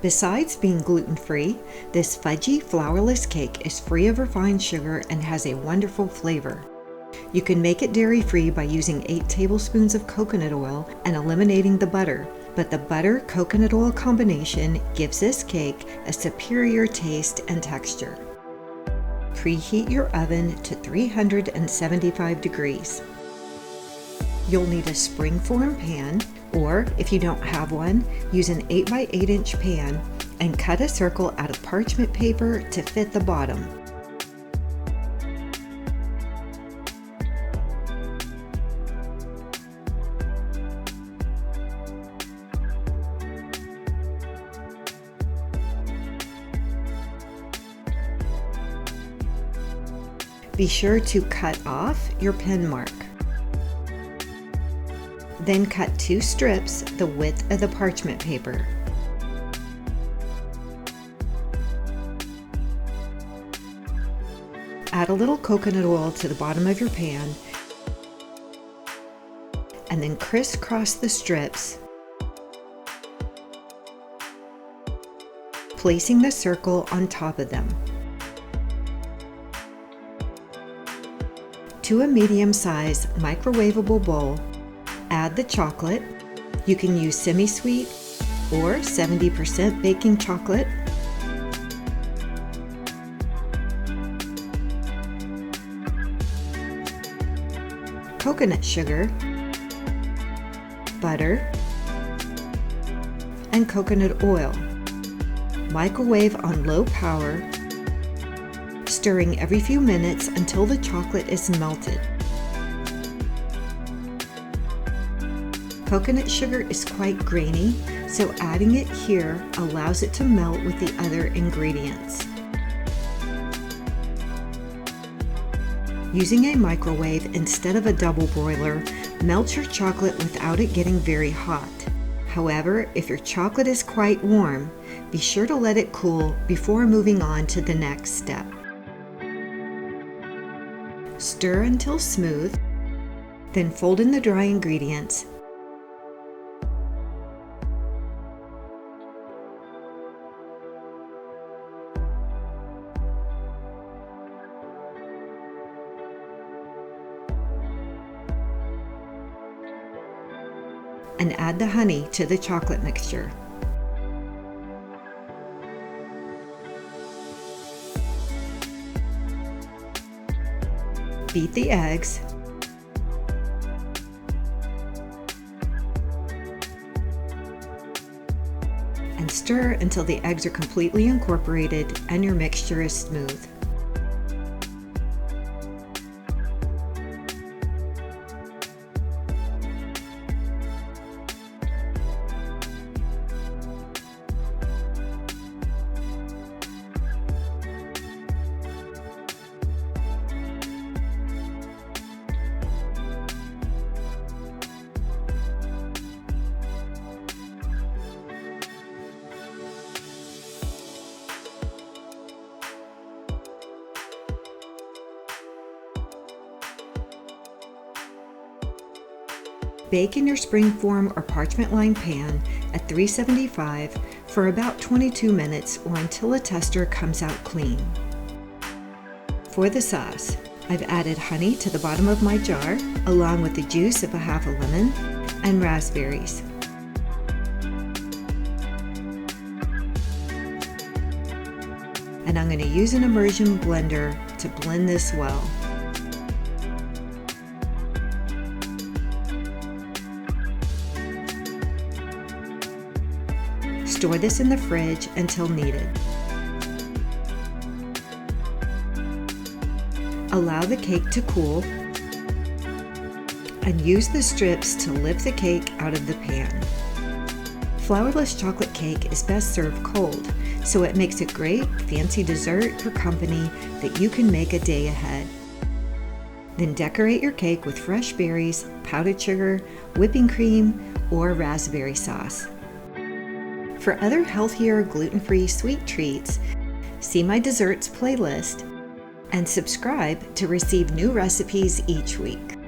Besides being gluten-free, this fudgy flourless cake is free of refined sugar and has a wonderful flavor. You can make it dairy-free by using 8 tablespoons of coconut oil and eliminating the butter, but the butter-coconut oil combination gives this cake a superior taste and texture. Preheat your oven to 375 degrees. You'll need a springform pan, or if you don't have one, use an 8 by 8 inch pan and cut a circle out of parchment paper to fit the bottom. Be sure to cut off your pen mark. Then cut 2 strips the width of the parchment paper. Add a little coconut oil to the bottom of your pan and then crisscross the strips, placing the circle on top of them. To a medium-sized microwavable bowl, add the chocolate. You can use semi-sweet or 70% baking chocolate. Coconut sugar, butter, and coconut oil. Microwave on low power, stirring every few minutes until the chocolate is melted. Coconut sugar is quite grainy, so adding it here allows it to melt with the other ingredients. Using a microwave instead of a double broiler melts your chocolate without it getting very hot. However, if your chocolate is quite warm, be sure to let it cool before moving on to the next step. Stir until smooth, then fold in the dry ingredients and add the honey to the chocolate mixture. Beat the eggs and stir until the eggs are completely incorporated and your mixture is smooth. Bake in your springform or parchment-lined pan at 375 for about 22 minutes or until a tester comes out clean. For the sauce, I've added honey to the bottom of my jar, along with the juice of a half a lemon and raspberries. And I'm going to use an immersion blender to blend this well. Store this in the fridge until needed. Allow the cake to cool and use the strips to lift the cake out of the pan. Flourless chocolate cake is best served cold, so it makes a great fancy dessert for company that you can make a day ahead. Then decorate your cake with fresh berries, powdered sugar, whipping cream, or raspberry sauce. For other healthier gluten-free sweet treats, see my desserts playlist and subscribe to receive new recipes each week.